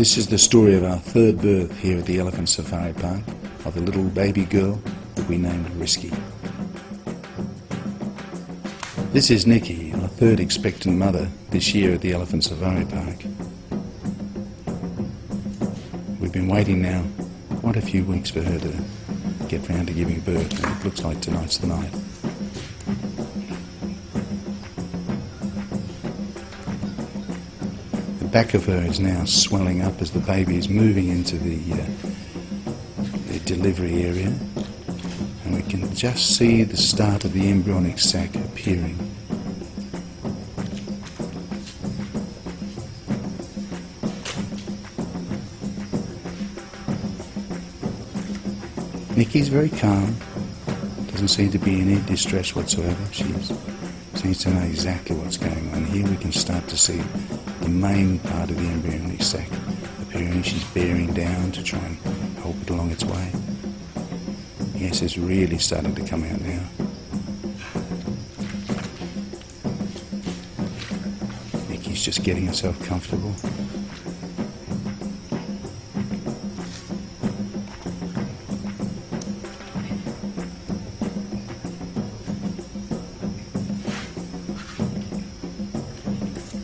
This is the story of our third birth here at the Elephant Safari Park of a little baby girl that we named Risky. This is Nikki, our third expectant mother this year at the Elephant Safari Park. We've been waiting now quite a few weeks for her to get round to giving birth, and it looks like tonight's the night. The back of her is now swelling up as the baby is moving into the delivery area, and we can just see the start of the embryonic sac appearing. Nikki's very calm, doesn't seem to be in any distress whatsoever. She seems to know exactly what's going on. Here we can start to see the main part of the embryonic sac appearing. She's bearing down to try and help it along its way. Yes, it's really starting to come out now. Nikki's just getting herself comfortable.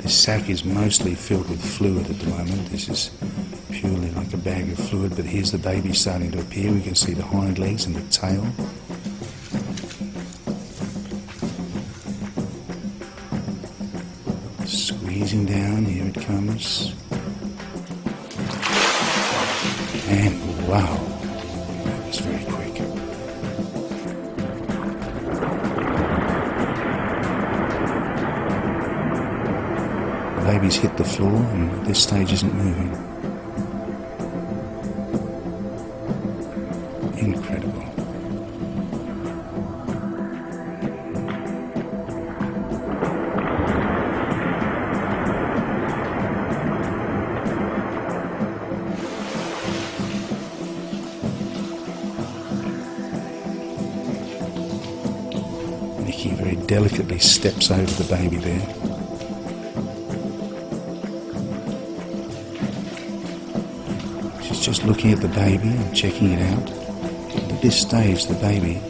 The sac is mostly filled with fluid at the moment. This is purely like a bag of fluid, but here's the baby starting to appear. We can see the hind legs and the tail. Squeezing down, here it comes. And wow, that was very quick. The baby's hit the floor and at this stage isn't moving. Incredible. Nikki very delicately steps over the baby there. Just looking at the baby and checking it out. At this stage the baby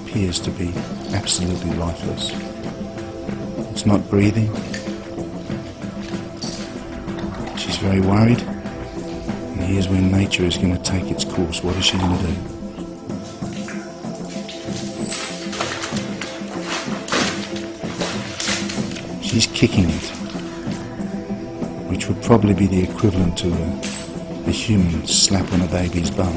appears to be absolutely lifeless. It's not breathing. She's very worried. And here's when nature is going to take its course. What is she going to do? She's kicking it, which would probably be the equivalent to a human slap on a baby's bum.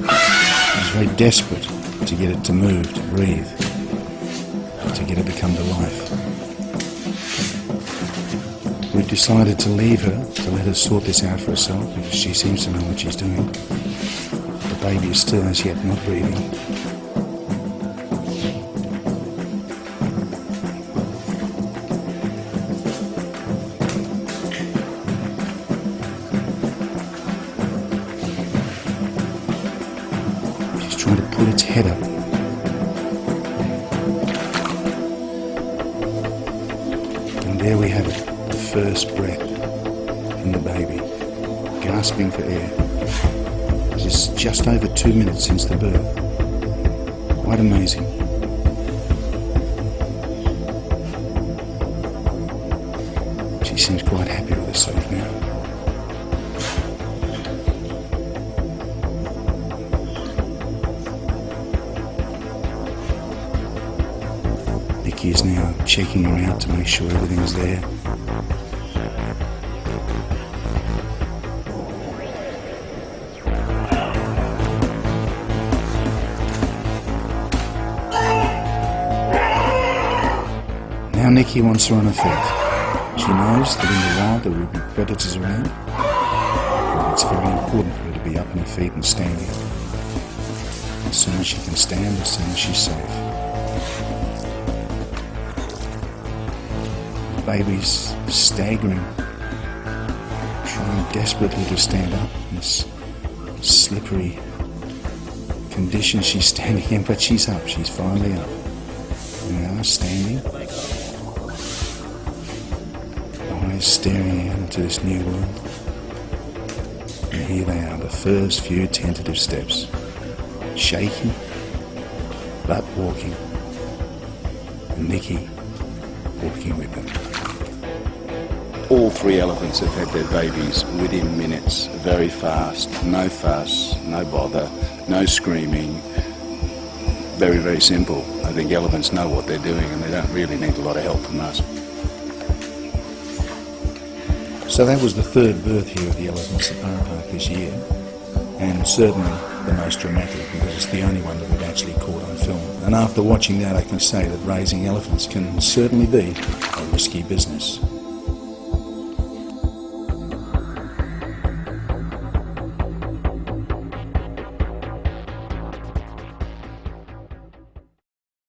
She's very desperate to get it to move, to breathe, to get it to come to life. We've decided to leave her, to let her sort this out for herself, because she seems to know what she's doing. The baby is still as yet not breathing. Trying to pull its head up. And there we have it, the first breath from the baby, gasping for air. It's just over 2 minutes since the birth. Quite amazing. She seems quite happy with herself now. Nikki is now checking her out to make sure everything's there. Now Nikki wants her on her feet. She knows that in the wild there will be predators around. It's very important for her to be up on her feet and standing. As soon as she can stand, as soon as she's safe. The baby's staggering, trying desperately to stand up in this slippery condition she's standing in, but she's up, she's finally up. Now standing, is staring out into this new world. And here they are, the first few tentative steps. Shaky, but walking. And Nikki walking with them. All three elephants have had their babies within minutes, very fast, no fuss, no bother, no screaming. Very, very simple. I think elephants know what they're doing and they don't really need a lot of help from us. So that was the third birth here of the elephants at Burra Park this year, and certainly the most dramatic because it's the only one that we've actually caught on film. And after watching that I can say that raising elephants can certainly be a risky business.